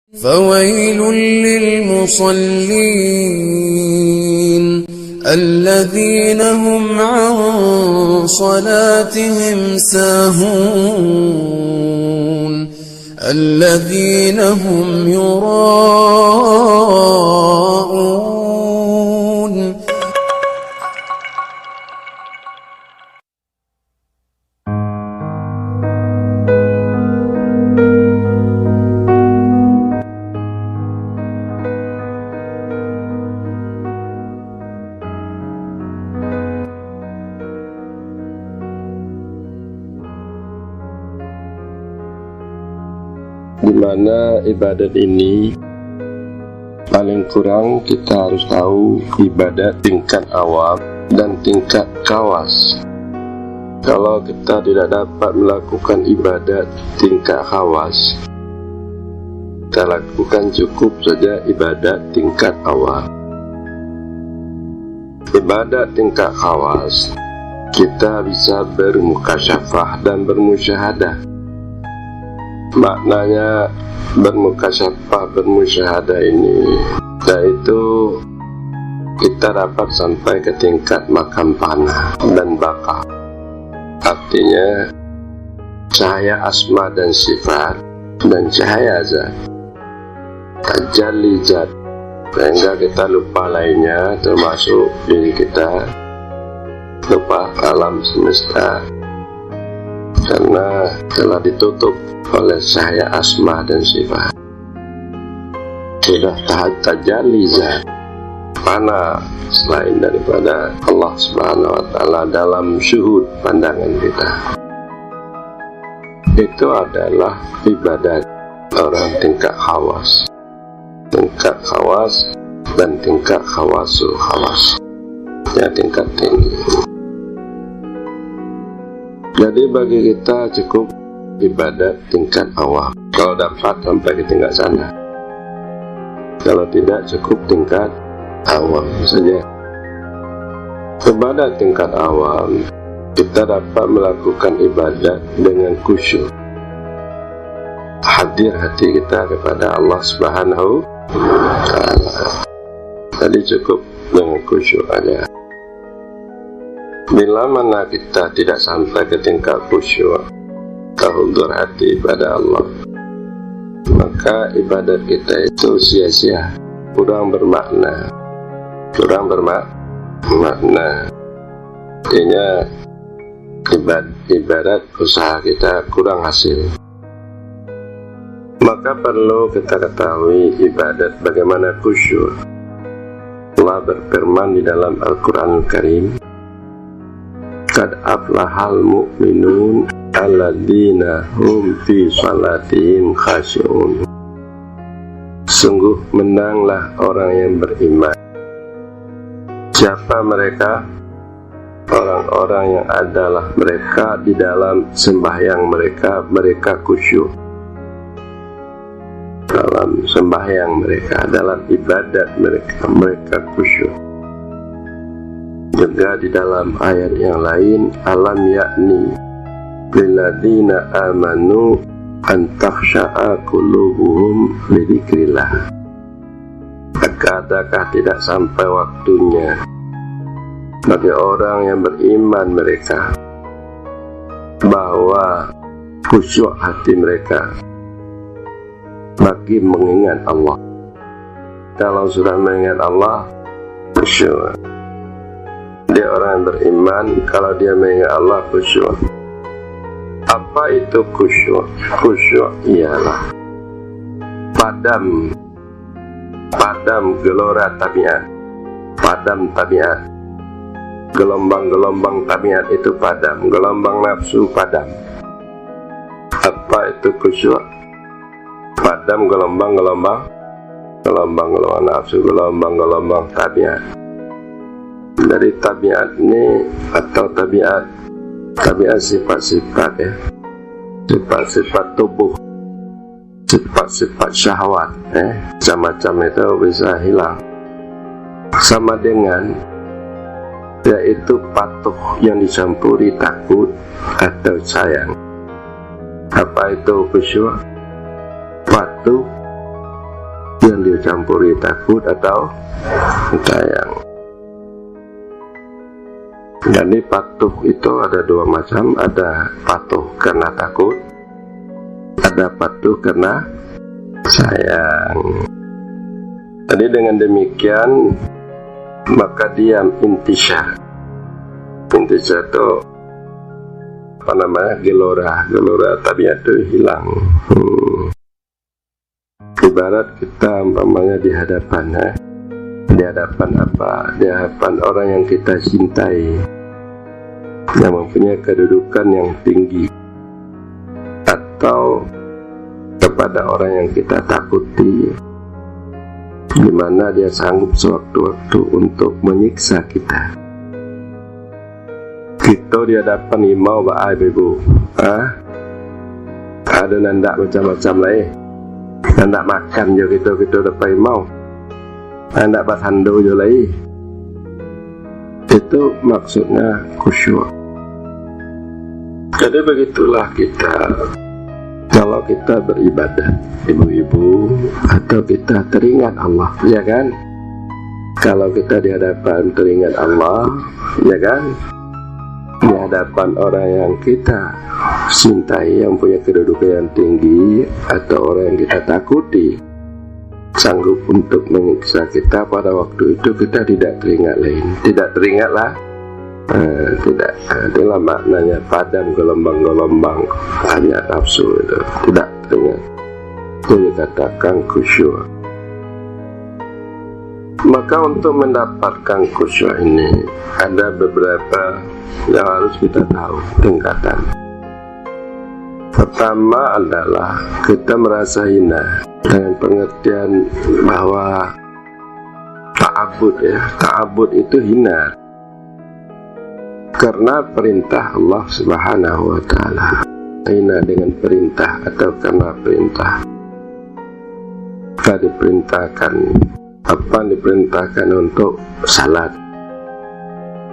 فويل للمصلين الذين هم عن صلاتهم ساهون الذين هم يراءون. Di mana ibadat ini paling kurang kita harus tahu ibadat tingkat awam dan tingkat khawas. Kalau kita tidak dapat melakukan ibadat tingkat khawas, kita lakukan cukup saja ibadat tingkat awam. Ibadat tingkat khawas kita bisa bermukasyafah dan bermusyahadah. Maknanya bermukasyafah, bermusyahadah ini, yaitu kita dapat sampai ke tingkat makam panah dan baka. Artinya cahaya asma dan sifat dan cahaya zat, tajalli zat, sehingga kita lupa lainnya, termasuk diri kita, lupa alam semesta, karena telah ditutup oleh cahaya asma dan sifat. Sudah tahap tajalli zat, mana selain daripada Allah Subhanahu wa Ta'ala dalam syuhud pandangan kita. Itu adalah ibadat orang tingkat khawas, tingkat khawas dan tingkat khawasul khawas, ya, tingkat tinggi. Jadi bagi kita cukup ibadat tingkat awam, kalau dapat sampai ke tingkat sana. Kalau tidak, cukup tingkat awam saja. Ibadat tingkat awam kita dapat melakukan ibadat dengan khusyuk, hadir hati kita kepada Allah Subhanahu wa Ta'ala. Jadi cukup dengan khusyuk aja. Bila mana kita tidak sampai ke tingkat khusyuk, tahudhur hati pada Allah, maka ibadat kita itu sia-sia, kurang bermakna, artinya ibadat usaha kita kurang hasil. Maka perlu kita ketahui ibadat bagaimana khusyuk. Allah berfirman di dalam Al-Quran Al-Karim, qad aflahal mu'minun alladzina hum fi salatihim khashi'un. Sungguh menanglah orang yang beriman. Siapa mereka? Orang-orang yang adalah mereka di dalam sembahyang mereka, mereka khusyuk. Dalam sembahyang mereka, dalam ibadat mereka, mereka khusyuk. Juga di dalam ayat yang lain, alam yakni lilladzina amanu an takhsha'a qulubuhum li dzikrillah. Adakah tidak sampai waktunya bagi orang yang beriman mereka bahwa khusyuk hati mereka bagi mengingat Allah. Kalau sudah mengingat Allah, khusyuk. Dia orang yang beriman, kalau dia mengingat Allah, khusyuk. Apa itu khusyuk? Khusyuk ialah padam gelora tabiat, padam tabiat, gelombang-gelombang tabiat itu padam, gelombang nafsu padam. Apa itu khusyuk? Padam gelombang-gelombang nafsu, gelombang-gelombang tabiat. Dari tabiat ini, atau tabiat sifat-sifat, ya, sifat-sifat tubuh, sifat-sifat syahwat, macam-macam itu bisa hilang. Sama dengan yaitu patuh yang dicampuri takut atau sayang. Apa itu khusyuk? Patuh dicampuri takut atau sayang. Jadi patuh itu ada dua macam, ada patuh karena takut, ada patuh karena sayang. Jadi dengan demikian maka diam intisya. Intisya itu apa namanya, gelora tabiat itu hilang. Ibarat kita umpamanya di hadapan apa? Di hadapan orang yang kita cintai, yang mempunyai kedudukan yang tinggi, atau kepada orang yang kita takuti, di mana dia sanggup sewaktu-waktu untuk menyiksa kita. Kita di hadapan imau baai bebu, ada nandak macam-macam lain, nandak makan je kita dapat imau, nandak basando je lain. Itu maksudnya khusyuk. Jadi begitulah kita, kalau kita beribadah, ibu-ibu, atau kita teringat Allah, ya kan? Kalau kita di hadapan teringat Allah, ya kan? Di hadapan orang yang kita cintai, yang punya kedudukan yang tinggi, atau orang yang kita takuti, sanggup untuk menyiksa kita, pada waktu itu kita tidak teringat lain, tidak teringatlah, tidak, itulah maknanya padam gelombang-gelombang hanya nafsu itu, tidak teringat. Itu dikatakan khusyuk. Maka untuk mendapatkan khusyuk ini ada beberapa yang harus kita tahu tingkatan. Pertama adalah kita merasa hina, dengan pengertian bahwa ta'abud itu hina karena perintah Allah Subhanahu wa ta'ala. Hina dengan perintah atau karena perintah. Kita diperintahkan untuk salat,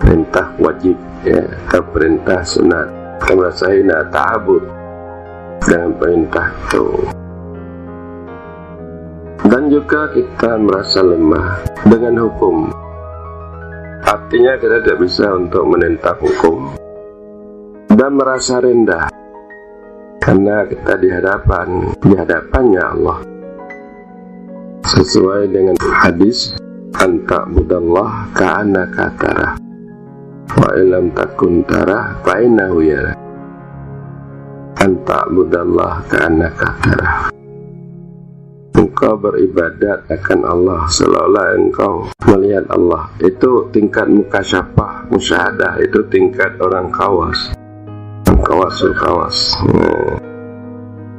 perintah wajib, ya, atau perintah sunat. Kita merasa hina, ta'abud dengan perintah itu. Dan juga kita merasa lemah dengan hukum. Artinya kita tidak bisa untuk menentang hukum, dan merasa rendah karena kita di hadapannya Allah. Sesuai dengan hadis, anta budallah ka'annaka tarah wa ilam takun tarah fa'innahu yarah. Anta budallah ka'annaka tarah. Engkau beribadat akan Allah seolah-olah engkau melihat Allah. Itu tingkat mukasyafah, musyahadah, itu tingkat orang kawas, kawasul kawas.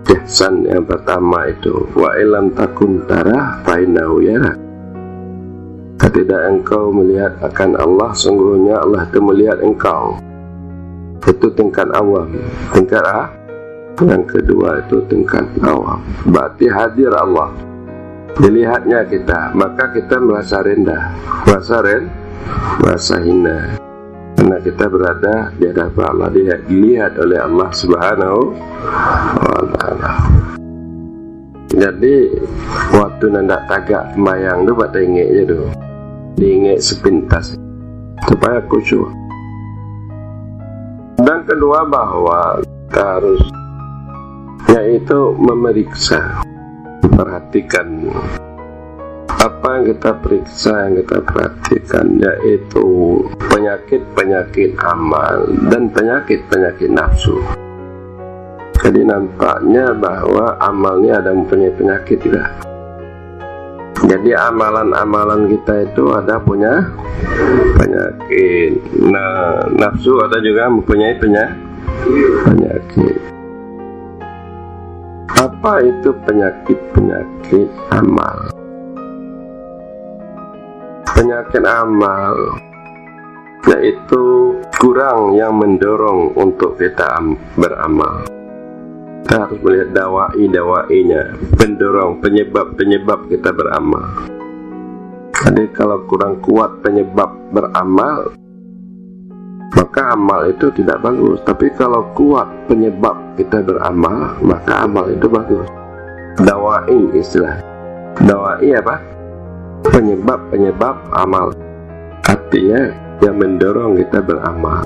Ihsan yang pertama itu, wa ilam takun tarah fa'innahu yarah. Ketika engkau melihat akan Allah, sungguhnya Allah itu melihat engkau. Itu tingkat awam. Tingkat yang kedua itu tingkat awam, berarti hadir Allah, dilihatnya kita, maka kita merasa rendah, merasa hina, karena kita berada di hadapan Allah, dilihat oleh Allah Subhanahu wa ta'ala. Jadi waktu nandak tagak mayang tu buat tengok je tu, diingat sepintas supaya khusyuk. Dan kedua bahwa kita harus, yaitu memeriksa, perhatikan apa yang kita periksa, yang kita perhatikan, yaitu penyakit-penyakit amal dan penyakit-penyakit nafsu. Jadi nampaknya bahwa amal ini ada mempunyai penyakit tidak? Jadi amalan-amalan kita itu ada punya penyakit. Nah, nafsu ada juga mempunyai penyakit. Apa itu penyakit-penyakit amal? Penyakit amal yaitu kurang yang mendorong untuk kita beramal. Kita harus melihat dawai-dawainya, pendorong, penyebab-penyebab kita beramal. Jadi kalau kurang kuat penyebab beramal, maka amal itu tidak bagus. Tapi kalau kuat penyebab kita beramal, maka amal itu bagus. Dawai istilah. Dawai apa? Penyebab amal. Artinya yang mendorong kita beramal.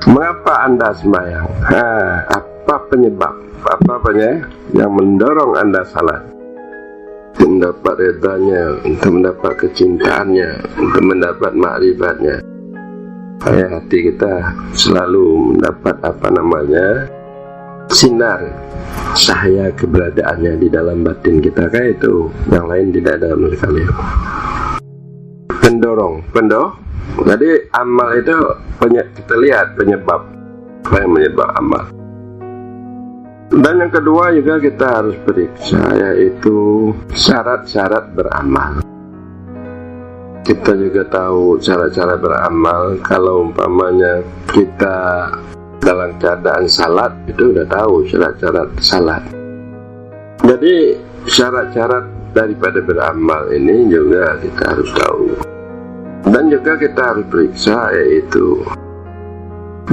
Mengapa Anda sembahyang? Apa penyebab? Yang mendorong Anda salat? Untuk mendapat redanya, untuk mendapat kecintaannya, untuk mendapat makrifatnya. Hati kita selalu mendapat sinar cahaya keberadaannya di dalam batin kita, kayak itu. Yang lain tidak ada menurut kalian. Pendorong. Jadi amal itu kita lihat penyebab. Apa yang menyebab amal? Dan yang kedua juga kita harus periksa, yaitu syarat-syarat beramal. Kita juga tahu cara-cara beramal. Kalau umpamanya kita dalam keadaan salat, itu udah tahu syarat-syarat salat. Jadi syarat-syarat daripada beramal ini juga kita harus tahu. Dan juga kita harus periksa, yaitu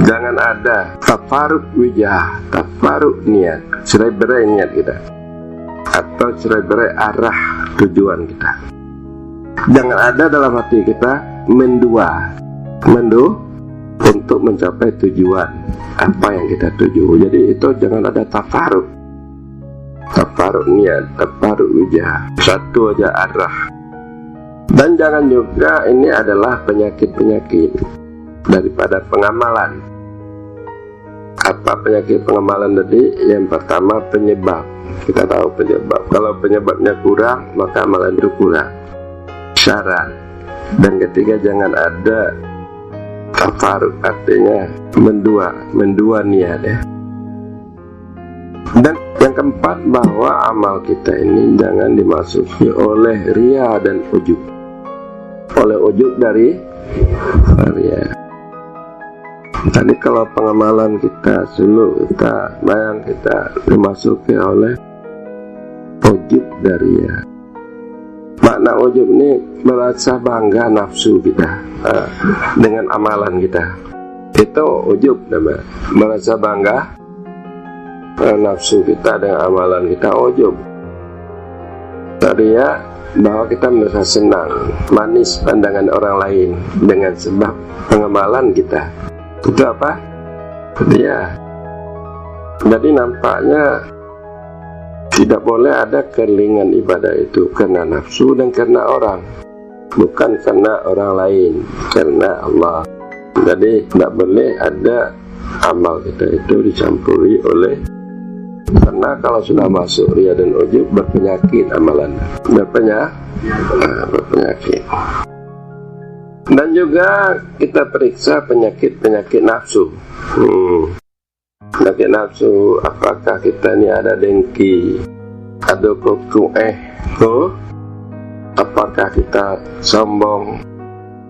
jangan ada tafarruq wijah, tafarruq niat, cerai-berai niat kita, atau cerai-berai arah tujuan kita. Jangan ada dalam hati kita mendua untuk mencapai tujuan apa yang kita tuju. Jadi itu jangan ada tafarruq niat, tafarruq wijah, satu aja arah. Dan jangan juga ini adalah penyakit-penyakit daripada pengamalan. Apa penyakit pengamalan tadi? Yang pertama penyebab. Kita tahu penyebab. Kalau penyebabnya kurang, maka amalan itu kurang. Syarat. Dan ketiga, jangan ada tafarruq, artinya mendua niat ya. Dan yang keempat, bahwa amal kita ini jangan dimasuki oleh riya dan ujub. Oleh ujub dari riya. Tadi kalau pengamalan kita kita dimasuki oleh ujub dari riya. Makna ujub ini merasa bangga nafsu kita dengan amalan kita. Itu ujub namanya. Merasa bangga nafsu kita dengan amalan kita, ujub. Riya bahwa kita merasa senang, manis pandangan orang lain dengan sebab pengamalan kita. Itu apa? Riya. Jadi nampaknya tidak boleh ada keringan ibadah itu karena nafsu dan karena orang, bukan karena orang lain, karena Allah. Jadi tidak boleh ada amal kita itu dicampuri oleh, karena kalau sudah masuk riya dan ujub berpenyakit amalan, berpenyakit. Dan juga kita periksa penyakit nafsu. Penyakit nafsu, apakah kita ini ada dengki, ada apakah kita sombong.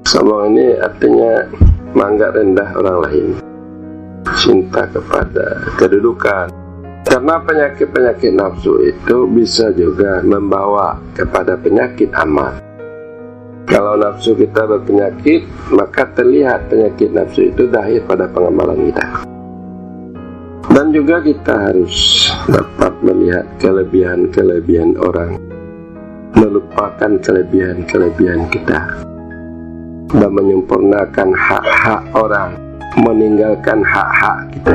Sombong ini artinya menganggap rendah orang lain, cinta kepada kedudukan. Karena penyakit nafsu itu bisa juga membawa kepada penyakit amal. Kalau nafsu kita berpenyakit, maka terlihat penyakit nafsu itu zahir pada pengamalan kita. Dan juga kita harus dapat melihat kelebihan-kelebihan orang, melupakan kelebihan-kelebihan kita, dan menyempurnakan hak-hak orang, meninggalkan hak-hak kita.